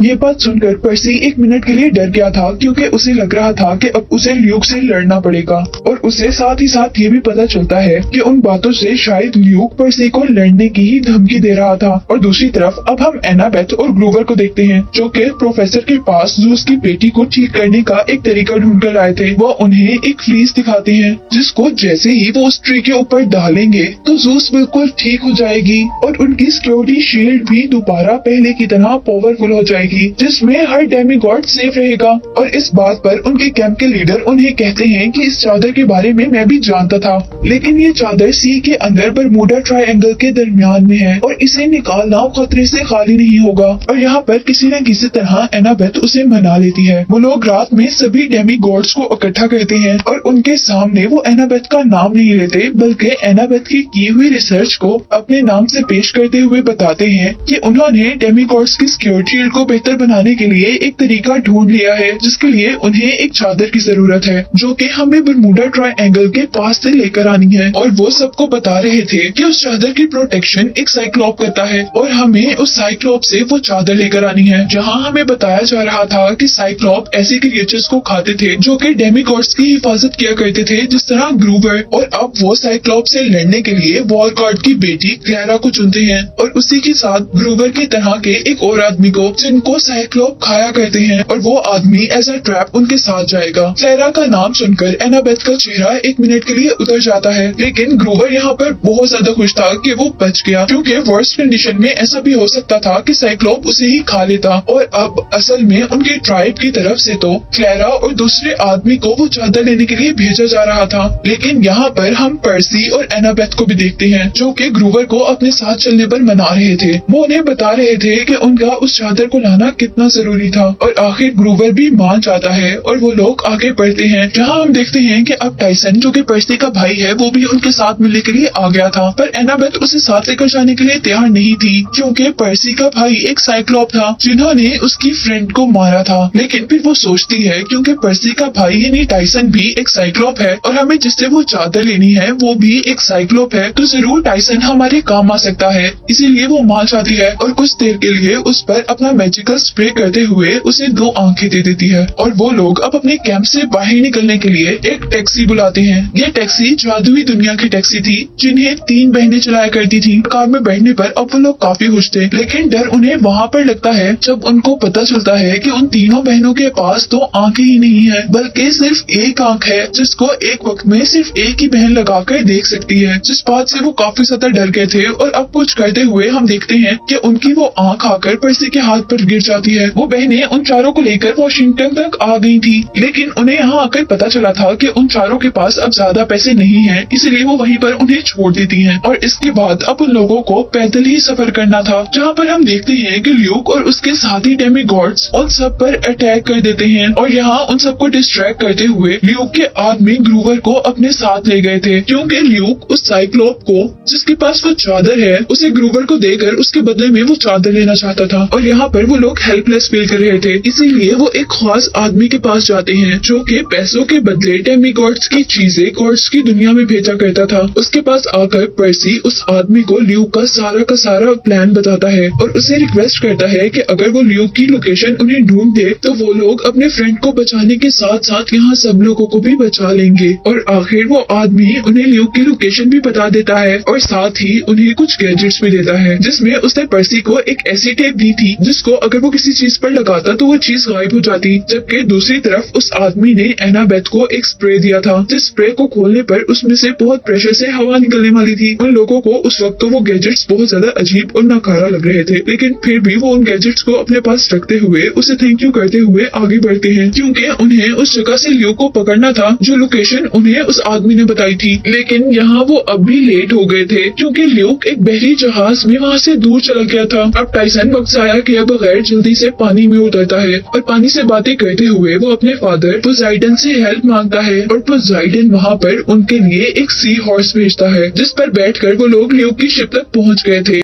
[SPEAKER 1] ये बात सुनकर पर्सी 1 मिनट के लिए डर गया था, क्योंकि उसे लग रहा था कि अब उसे ल्यूक से लड़ना पड़ेगा। और उसे साथ ही साथ ये भी पता चलता है कि उन बातों से शायद ल्यूक पर्सी को लड़ने की ही धमकी दे रहा था। और दूसरी तरफ अब हम एनाबेथ और ग्रूवर को देखते हैं, जो कि प्रोफेसर के पास जूस की बेटी को ठीक करने का एक तरीका ढूंढ कर आए थे। वो उन्हें एक फ्लीस दिखाते हैं, जिसको जैसे ही वो उस ट्री के ऊपर डालेंगे तो जूस बिल्कुल ठीक हो जाएगी और उनकी सिक्योरिटी शील्ड भी दोबारा पहले की तरह पावरफुल हो जाएगी, जिसमें हर डेमी गॉड सेफ रहेगा। और इस बात पर उनके कैंप के लीडर उन्हें कहते हैं कि इस चादर के बारे में मैं भी जानता था, लेकिन ये चादर सी के अंदर बरमूडा ट्रायंगल के दरमियान में है और इसे निकालना खतरे से खाली नहीं होगा। और यहाँ पर किसी न किसी तरह एनाबेथ उसे मना लेती है। वो लोग रात में सभी डेमी गॉड्स को इकट्ठा करते हैं और उनके सामने वो एनाबेथ का नाम नहीं लेते, बल्कि एनाबेथ की हुई रिसर्च को अपने नाम से पेश करते हुए बताते हैं कि उन्होंने डेमी गॉड्स की सिक्योरिटी शील्ड को बेहतर बनाने के लिए एक तरीका ढूंढ लिया है, जिसके लिए उन्हें एक चादर की जरूरत है जो कि हमें बरमूडा ट्रायंगल के पास से लेकर आनी है। और वो सबको बता रहे थे कि उस चादर की प्रोटेक्शन एक साइक्लोप करता है और हमें उस साइक्लोप से वो चादर लेकर आनी है। जहाँ हमें बताया जा रहा था कि साइक्लोप ऐसे क्रिएचर्स को खाते थे जो कि डेमिगॉड्स की हिफाजत किया करते थे, जिस तरह ग्रूवर। और अब वो साइक्लोप से लड़ने के लिए वॉलगॉड की बेटी क्लैरा को चुनते हैं और उसी के साथ ग्रूवर की तरह के एक और आदमी को, जिनको साइक्लोप खाया करते हैं, और वो आदमी एज अ ट्रैप उनके साथ जाएगा। क्लैरा का नाम सुनकर एनाबेथ का चेहरा एक मिनट के लिए उतर जाता है, लेकिन ग्रूवर यहाँ पर बहुत ज्यादा खुश था कि वो बच गया, क्योंकि वर्स्ट कंडीशन में ऐसा भी हो सकता था कि साइक्लोप उसे ही खा लेता। और अब असल में उनके ट्राइब की तरफ से तो क्लैरा और दूसरे आदमी को वो चादर लेने के लिए भेजा जा रहा था। लेकिन यहाँ पर हम पर्सी और एनाबेथ को भी देखते हैं, जो कि ग्रूवर को अपने साथ चलने पर मना रहे थे। वो उन्हें बता रहे थे कि उनका उस चादर को लाना कितना जरूरी था, और आखिर ग्रूवर भी मान जाता है और वो लोग आगे बढ़ते हैं। जहाँ हम देखते हैं कि अब टाइसन, जो कि पर्सी का भाई है, वो भी उनके साथ मिलने के लिए आ गया था, पर एनाबेथ उसे साथ लेकर जाने के लिए तैयार नहीं थी, क्योंकि पर्सी का भाई एक साइक्लोप था जिन्होंने उसकी फ्रेंड को मारा था। लेकिन फिर वो सोचती है, क्योंकि पर्सी का भाई यानी टाइसन भी एक साइक्लोप है और हमें जिससे वो चादर लेनी है वो भी एक साइक्लोप है, तो जरूर टाइसन हमारे काम आ सकता है। इसीलिए वो मान जाती है और कुछ देर के लिए उस पर अपना मैजिकल स्प्रे करते हुए उसे 2 आंखें दे देती है। और वो लोग अब अपने कैंप से बाहर निकलने के लिए एक टैक्सी बुलाते हैं। यह टैक्सी जादुई दुनिया की टैक्सी थी, जिन्हें 3 बहनें चलाया करती थी। कार में बैठने पर अब वो लोग काफी खुश थे, लेकिन डर उन्हें वहाँ पर लगता है जब उनको पता चलता है कि उन तीनों बहनों के पास तो आंखें ही नहीं है, बल्कि सिर्फ एक आंख है, जिसको एक वक्त में सिर्फ एक ही बहन लगाकर देख सकती है। जिस बात से वो काफी ज्यादा डर गए थे, और अब कुछ करते हुए हम देखते हैं कि उनकी वो आंख आकर पर्सी के हाथ पर गिर जाती है। वो बहनें उन चारों को लेकर वॉशिंगटन तक आ गई थी, लेकिन उन्हें यहाँ आकर पता चला था कि उन चारों के पास अब ज्यादा पैसे नहीं हैं, इसलिए वो वहीं पर उन्हें छोड़ देती हैं। और इसके बाद अब उन लोगों को पैदल ही सफर करना था, जहाँ पर हम देखते हैं कि ल्यूक और उसके साथी डेमिगॉड्स उन सब पर अटैक कर देते हैं। और यहाँ उन सबको डिस्ट्रैक्ट करते हुए ल्यूक के आदमी ग्रूवर को अपने साथ ले गए थे, क्योंकि ल्यूक उस साइक्लोप को, जिसके पास वो चादर है, उसे ग्रूवर को देकर उसके बदले में वो चादर लेना चाहता था। और यहाँ पर वो लोग हेल्पलेस फील कर रहे थे, इसीलिए वो एक खास आदमी के पास जाते हैं, जो कि पैसों के बदले डेमिगॉड्स की चीजें गॉड्स की दुनिया में भेजा करता था। उसके पास आकर पर्सी उस आदमी को ल्यूक का सारा प्लान बताता है और उसे रिक्वेस्ट करता है कि अगर वो ल्यूक की लोकेशन उन्हें ढूंढ दे तो वो लोग अपने फ्रेंड को बचाने के साथ साथ यहाँ सब लोगों को भी बचा लेंगे। और आखिर वो आदमी उन्हें ल्यूक की लोकेशन भी बता देता है और साथ ही उन्हें कुछ गैजेट्स भी देता है, जिसमें उसने पर्सी को एक ऐसी टेप दी थी जिसको अगर वो किसी चीज पर लगाता तो वो चीज गायब हो जाती। जबकि दूसरी तरफ उस आदमी ने एनाबेथ को एक स्प्रे दिया था, जिस स्प्रे को खोलने पर उसमें से बहुत प्रेशर से हवा निकलने वाली थी। उन लोगों को उस वक्त तो वो गैजेट्स बहुत ज्यादा अजीब और नाकारा लग रहे थे, लेकिन फिर भी वो उन गैजेट्स को अपने पास रखते हुए उसे थैंक यू करते हुए आगे बढ़ते हैं, क्योंकि उन्हें उस जगह से ल्यूक को पकड़ना था जो लोकेशन उन्हें उस आदमी ने बताई थी। लेकिन यहाँ वो अब भी लेट हो गए थे, क्योंकि ल्यूक एक बहरी जहाज में वहाँ से दूर चला गया था। अब टाइसन वक्त जाया किए बगैर जल्दी से पानी में उतरता है और पानी से बातें करते हुए वो अपने फादर पोसाइडन से हेल्प मांगता है। और पोसाइडन वहाँ पर उनके लिए एक सी हॉर्स भेजता है, जिस पर बैठकर वो लोग ल्यूक की शिप तक पहुँच गए थे।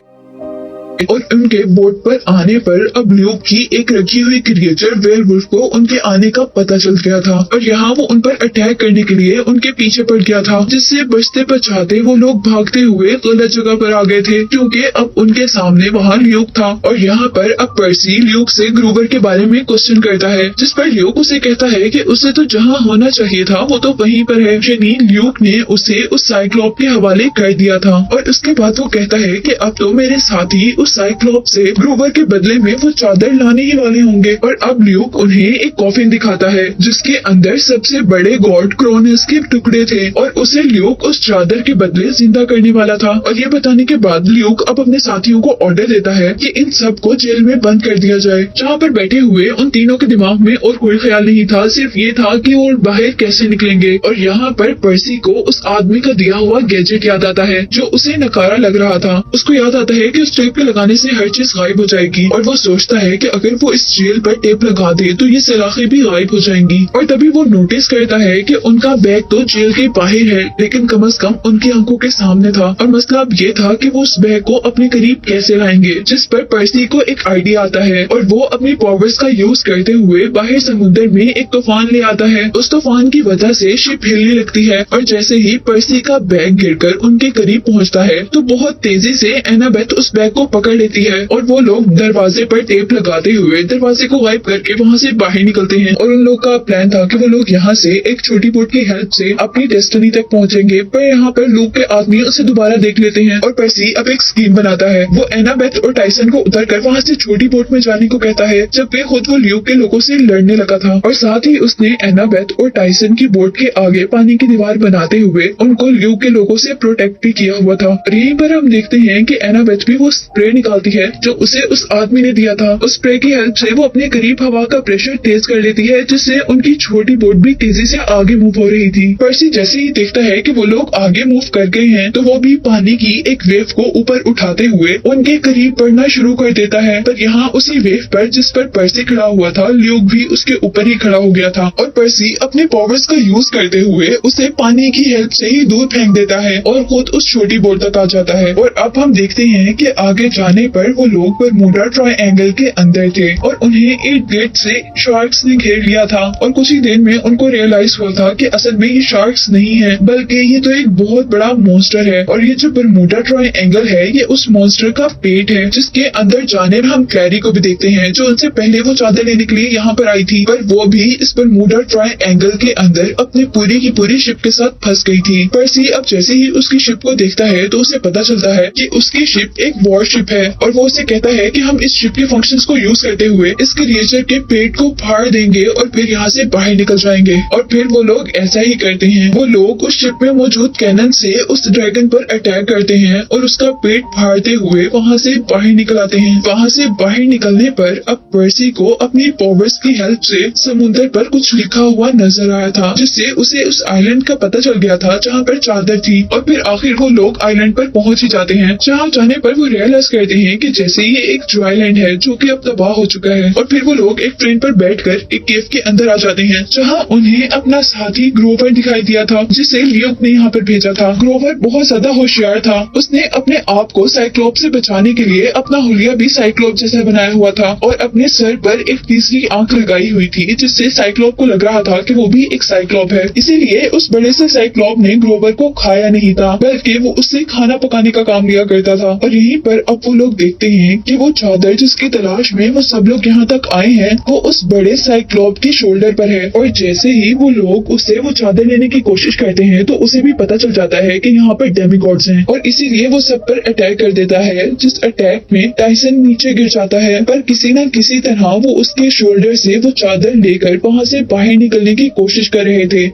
[SPEAKER 1] और उनके बोट पर आने पर अब ल्यूक की एक रखी हुई क्रिएचर वेयरवुल्फ को उनके आने का पता चल गया था, और यहाँ वो उन पर अटैक करने के लिए उनके पीछे पड़ गया था, जिससे बचते बचाते वो लोग भागते हुए गलत जगह पर आ गए थे, क्योंकि अब उनके सामने वहाँ ल्यूक था। और यहाँ पर अब पर्सी ल्यूक से ग्रूवर के बारे में क्वेश्चन करता है, जिस पर ल्यूक उसे कहता है कि उसे तो जहाँ होना चाहिए था वो तो वहीं पर है, यानी ल्यूक ने उसे उस साइक्लोप के हवाले कर दिया था। और उसके बाद वो कहता है कि अब तो मेरे साथी साइक्लोप से ग्रूवर के बदले में वो चादर लाने ही वाले होंगे। और अब ल्यूक उन्हें एक कॉफिन दिखाता है, जिसके अंदर सबसे बड़े गॉड क्रोनस के टुकड़े थे, और उसे ल्यूक उस चादर के बदले जिंदा करने वाला था। और ये बताने के बाद ल्यूक अब अपने साथियों को ऑर्डर देता है कि इन सबको जेल में बंद कर दिया जाए। जहाँ पर बैठे हुए उन तीनों के दिमाग में और कोई ख्याल नहीं था, सिर्फ ये था कि वो बाहर कैसे निकलेंगे। और यहाँ पर पर्सी को उस आदमी का दिया हुआ गैजेट याद आता है, जो उसे नकारा लग रहा था। उसको याद आता है कि उस टेप के लगाने से हर चीज गायब हो जाएगी और वो सोचता है कि अगर वो इस जेल पर टेप लगा दे तो ये सलाखें भी गायब हो जाएंगी। और तभी वो नोटिस करता है कि उनका बैग तो जेल के बाहर है लेकिन कम से कम उनकी आंखों के सामने था। और मसला अब ये था कि वो उस बैग को अपने करीब कैसे लाएंगे, जिस पर पर्सी को एक आइडिया आता है और वो अपनी पावर्स का यूज करते हुए बाहर समुद्र में एक तूफान ले आता है। उस तूफान की वजह से शिप हिलने लगती है और जैसे ही पर्सी का बैग गिरकर उनके करीब पहुंचता है तो बहुत तेजी से एनाबेथ उस बैग को पकड़ लेती है और वो लोग दरवाजे पर टेप लगाते हुए दरवाजे को गायब करके वहाँ से बाहर निकलते हैं। और उन लोग का प्लान था कि वो लोग यहाँ से एक छोटी बोट की हेल्प से अपनी डेस्टिनी तक पहुँचेंगे, पर यहाँ पर लूक के आदमी उसे दोबारा देख लेते हैं और पर्सी अब एक स्कीम बनाता है। वो एनाबेथ और टाइसन को उतर कर वहाँ से छोटी बोट में जाने को कहता है, जब वे खुद वो ल्यूक के लोगों से लड़ने लगा था। और साथ ही उसने एनाबेथ और टाइसन की बोट के आगे पानी की दीवार बनाते हुए उनको ल्यूक के लोगों से प्रोटेक्ट भी किया हुआ था। और यहीं पर हम देखते हैं कि एनाबेथ भी वो स्प्रे निकालती है जो उसे उस आदमी ने दिया था। उस स्प्रे की हेल्प से वो अपने करीब हवा का प्रेशर तेज कर लेती है, जिससे उनकी छोटी बोट भी तेजी से आगे मूव हो रही थी। पर्सी जैसे ही देखता है कि वो लोग आगे मूव कर गए हैं तो वो भी पानी की एक वेव को ऊपर उठाते हुए उनके करीब बढ़ना शुरू कर देता है। पर यहाँ उसी वेव पर जिस पर पर्सी खड़ा हुआ था, ल्यूक भी उसके ऊपर ही खड़ा हो गया था और पर्सी अपने पावर्स का यूज करते हुए उसे पानी की हेल्प से ही दूर फेंक देता है और खुद उस छोटी बोट तक आ जाता है। और अब हम देखते हैं कि आगे जाने पर वो लोग बरमूडा ट्रायंगल के अंदर थे और उन्हें एक गेट से शार्क्स ने घेर लिया था। और कुछ ही देर में उनको रियलाइज हुआ था कि असल में ये शार्क्स नहीं है बल्कि ये तो एक बहुत बड़ा मॉन्स्टर है। और ये जो बरमूडा ट्रायंगल है ये उस मॉन्स्टर का पेट है, जिसके अंदर जाने में हम क्लैरी को भी देखते हैं जो उनसे पहले वो चादर लेने के लिए यहाँ पर आई थी, पर वो भी इस बरमूडा ट्रायंगल के अंदर अपनी पूरी की पूरी शिप के साथ फंस गई थी। पर्सी अब जैसे ही उसकी शिप को देखता है तो उसे पता चलता है कि उसकी शिप एक वॉरशिप है और वो उसे कहता है कि हम इस शिप के फंक्शंस को यूज करते हुए इस क्रिएचर के पेट को फाड़ देंगे और फिर यहाँ से बाहर निकल जाएंगे। और फिर वो लोग ऐसा ही करते हैं। वो लोग उस शिप में मौजूद कैनन से उस ड्रैगन पर अटैक करते हैं और उसका पेट फाड़ते हुए वहाँ से बाहर निकल आते हैं। वहाँ से बाहर निकलने पर अब पर्सी को अपनी पावर्स की हेल्प से समुद्र पर कुछ लिखा हुआ नजर आया था, जिससे उसे उस आइलैंड का पता चल गया था जहाँ पर चादर थी। और फिर आखिर वो लोग आइलैंड पर पहुंच ही जाते हैं, जहाँ जाने पर वो रियलाइज करते हैं कि जैसे ये एक जो आइलैंड है जो कि अब तबाह हो चुका है। और फिर वो लोग एक ट्रेन पर बैठकर एक केव के अंदर आ जाते हैं, जहाँ उन्हें अपना साथी ग्रोवर दिखाई दिया था जिसे ल्यूक ने यहाँ पर भेजा था। ग्रोवर बहुत ज्यादा होशियार था। उसने अपने आप को साइक्लोप से बचाने के लिए अपना हुलिया भी साइक्लोप जैसा बनाया हुआ था और अपने सर पर एक तीसरी आंख लगाई हुई थी, जिससे साइक्लोप को लग रहा था कि वो भी एक साइक्लोप है। इसीलिए उस बड़े से साइक्लोप ने ग्रोवर को खाया नहीं था बल्कि वो उससे खाना पकाने का काम लिया करता था। और यहीं पर अब वो लोग देखते हैं कि वो चादर जिसकी तलाश में वो सब लोग यहाँ तक आए हैं वो उस बड़े साइक्लोप के शोल्डर पर है। और जैसे ही वो लोग उससे वो चादर लेने की कोशिश करते हैं तो उसे भी पता चल जाता है कि यहाँ पर डेमिगॉड्स हैं और इसीलिए वो सब पर अटैक कर देता है, जिस अटैक में टाइसन नीचे गिर जाता है। पर किसी न किसी तरह वो उसके शोल्डर से वो चादर लेकर वहाँ से बाहर निकलने की कोशिश कर रहे थे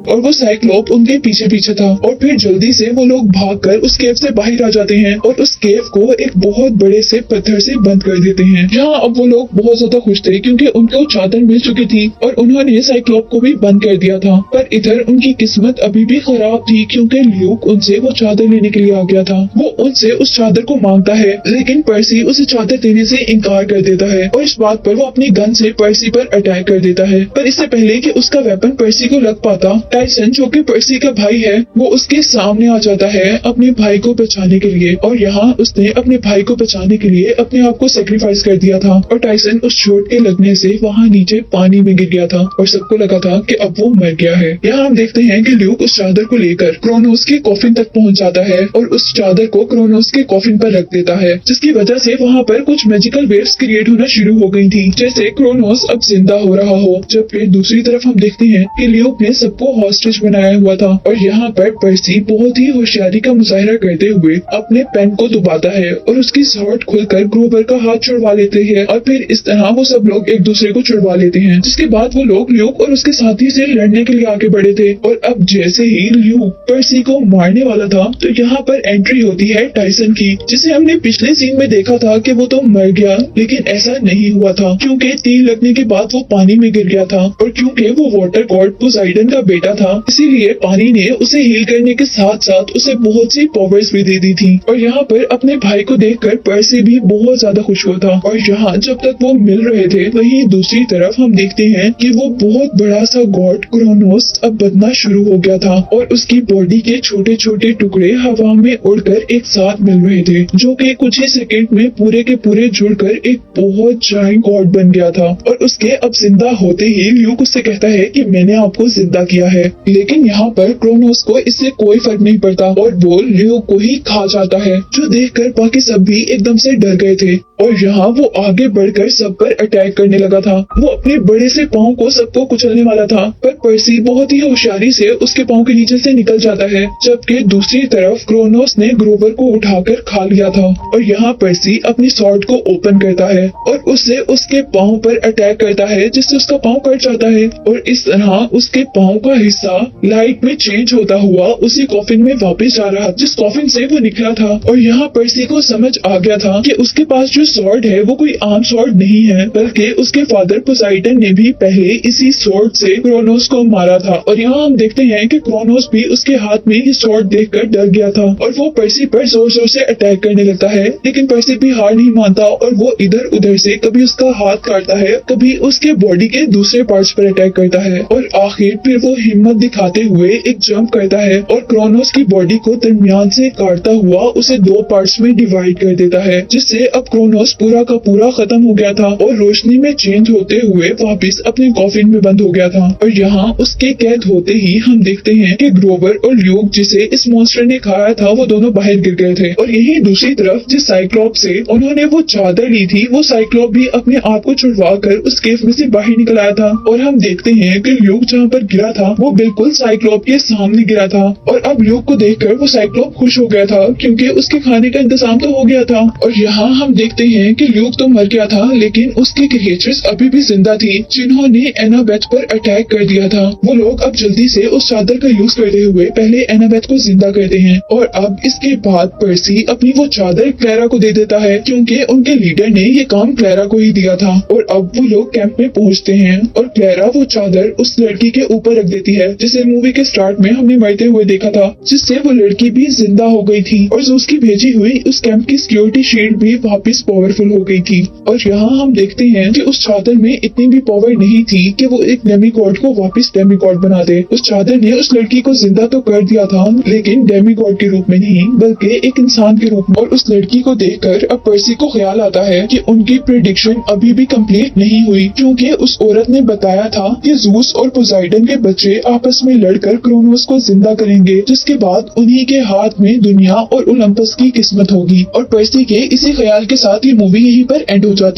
[SPEAKER 1] और वो साइक्लोप उनके पीछे पीछे था। और फिर जल्दी से वो लोग भागकर उस केव से बाहर आ जाते हैं और उस केव को एक बहुत बड़े से पत्थर से बंद कर देते हैं। यहाँ अब वो लोग बहुत ज्यादा खुश थे क्योंकि उनको चादर मिल चुकी थी और उन्होंने साइक्लोप को भी बंद कर दिया था। पर इधर उनकी किस्मत अभी भी खराब थी क्योंकि ल्यूक उनसे वो चादर लेने के लिए आ गया था। वो उनसे उस चादर को मांगता है लेकिन पर्सी उसे चादर देने से इनकार कर देता है और इस बात पर वो अपनी गन से पर्सी पर अटैक कर देता है। पर इससे पहले कि उसका वेपन पर्सी को लग पाता, टाइसन जो कि पर्सी का भाई है वो उसके सामने आ जाता है अपने भाई को बचाने के लिए। और यहाँ उसने अपने भाई को बचाने के लिए अपने आप को सेक्रीफाइस कर दिया था और टाइसन उस चोट के लगने से वहाँ नीचे पानी में गिर गया था और सबको लगा था कि अब वो मर गया है। यहाँ हम देखते हैं कि ल्यूक उस चादर को लेकर क्रोनोस के कॉफिन तक पहुँच जाता है और उस चादर को क्रोनोस के कॉफिन पर रख देता है, जिसकी वजह से वहाँ पर कुछ मैजिकल वेव्स क्रिएट होना शुरू हो गई थी, जैसे क्रोनोस अब जिंदा हो रहा हो। जब फिर दूसरी तरफ हम देखते हैं कि ल्यूक ने सबको हॉस्टेज बनाया हुआ था और यहाँ पर पर्सी बहुत ही होशियारी का मुजाहिरा करते हुए अपने पेन को दबाता है और उसकी शॉर्ट खुलकर ग्रोवर का हाथ छुड़वा लेते हैं और फिर इस तरह वो सब लोग एक दूसरे को छुड़वा लेते हैं। जिसके बाद वो लोग ल्यूक और उसके साथी से लड़ने के लिए आगे बढ़े थे और अब जैसे ही ल्यूक पर्सी को मारने वाला था तो यहाँ पर एंट्री होती है टाइसन की, जिसे हमने पिछले सीन में देखा था कि वो तो मर गया, लेकिन ऐसा नहीं हुआ था क्योंकि तीर लगने के बाद वो पानी में गिर गया था और क्योंकि वो वाटर गॉड पोसाइडन का बेटा बेटा था, इसीलिए पानी ने उसे हील करने के साथ साथ उसे बहुत सी पावर्स भी दे दी थी। और यहाँ पर अपने भाई को देखकर पर्सी भी बहुत ज्यादा खुश हुआ था। और यहाँ जब तक वो मिल रहे थे, वहीं दूसरी तरफ हम देखते हैं कि वो बहुत बड़ा सा गॉड क्रोनोस अब बनना शुरू हो गया था और उसकी बॉडी के छोटे छोटे टुकड़े हवा में उड़कर एक साथ मिल रहे थे, जो कि कुछ ही सेकंड में पूरे के पूरे जुड़कर एक बहुत जायंट गॉड बन गया था। और उसके अब जिंदा होते ही ल्यूक उससे कहता है कि मैंने आपको जिंदा किया है। लेकिन यहाँ पर क्रोनोस को इससे कोई फर्क नहीं पड़ता और वो ल्यूक को ही खा जाता है, जो देखकर बाकी सब भी एकदम से डर गए थे। और यहाँ वो आगे बढ़कर सब पर अटैक करने लगा था। वो अपने बड़े से पाँव को सबको कुचलने वाला था, पर पर्सी बहुत ही होशियारी से उसके पाँव के नीचे से निकल जाता है, जबकि दूसरी तरफ क्रोनोस ने ग्रोवर को उठाकर खा लिया था। और यहाँ पर्सी अपनी स्वॉर्ड को ओपन करता है और उससे उसके पाँव पर अटैक करता है, जिससे उसका पाँव कट जाता है। और इस तरह उसके पाँव का हिस्सा लाइट में चेंज होता हुआ उसी कॉफिन में वापस जा रहा, जिस कॉफिन से वो निकला था। और यहाँ पर्सी को समझ आ गया था कि उसके पास जो स्वॉर्ड है वो कोई आम स्वॉर्ड नहीं है, बल्कि उसके फादर पोसाइडन ने भी पहले इसी स्वॉर्ड से क्रोनोस को मारा था। और यहाँ हम देखते हैं कि क्रोनोस भी उसके हाथ में ये स्वॉर्ड देखकर डर गया था और वो पर्सी पर जोर जोर से अटैक करने लगता है। लेकिन पर्सी भी हार नहीं मानता और वो इधर उधर से कभी उसका हाथ काटता है, कभी उसके बॉडी के दूसरे पार्ट्स पर अटैक करता है और आखिर फिर वो हिम्मत दिखाते हुए एक जंप करता है और क्रोनोस की बॉडी को दरमियान से काटता हुआ उसे दो पार्ट्स में डिवाइड कर देता है, जिससे अब क्रोनोस पूरा का पूरा खत्म हो गया था और रोशनी में चेंज होते हुए वापस अपने कॉफिन में बंद हो गया था। और यहाँ उसके कैद होते ही हम देखते हैं कि ग्रोवर और ल्यूक, जिसे इस मॉन्स्टर ने खाया था, वो दोनों बाहर गिर गए थे। और यही दूसरी तरफ जिस साइक्लोप से उन्होंने वो चादर ली थी, वो साइक्लोप भी अपने आप को छुड़वा कर उस केव में से बाहर निकल आया था। और हम देखते हैं कि ल्यूक जहाँ पर गिरा था वो बिल्कुल साइक्लोप के सामने गिरा था। और अब ल्यूक को देखकर वो साइक्लोप खुश हो गया था, क्योंकि उसके खाने का इंतजाम तो हो गया था। और यहाँ हम देखते हैं कि ल्यूक तो मर गया था, लेकिन उसकी क्रिएचर्स अभी भी जिंदा थी, जिन्होंने एनाबेथ पर अटैक कर दिया था। वो लोग अब जल्दी से उस चादर का यूज करते हुए पहले एनाबेथ को जिंदा करते हैं। और अब इसके बाद पर्सी अपनी वो चादर क्लैरा को दे देता है, क्योंकि उनके लीडर ने ये काम क्लैरा को ही दिया था। और अब वो लोग कैंप में पहुंचते हैं और क्लैरा वो चादर उस लड़की के ऊपर रख देती है, जिसे मूवी के स्टार्ट में हमने मरते हुए देखा था, जिससे वो लड़की भी जिंदा हो गई थी और जो उसकी भेजी हुई उस कैंप की सिक्योरिटी शील्ड भी वापस पावरफुल हो गई थी। और यहाँ हम देखते हैं कि उस चादर में इतनी भी पावर नहीं थी कि वो एक डेमीगॉड को वापस डेमीगॉड बना दे। उस चादर ने उस लड़की को जिंदा तो कर दिया था, लेकिन डेमीगॉड के रूप में नहीं, बल्कि एक इंसान के रूप में। और उस लड़की को देखकर अब पर्सी को ख्याल आता है कि उनकी प्रेडिक्शन अभी भी कंप्लीट नहीं हुई, क्योंकि उस औरत ने बताया था कि ज़ूस और पोसाइडन के बच्चे आपस में लड़कर क्रोनोस को जिंदा करेंगे, जिसके बाद उन्हीं के हाथ में दुनिया और ओलंपस की किस्मत होगी। और पर्सी के इसी ख्याल के साथ ये मूवी यहीं पर एंड हो जाती है।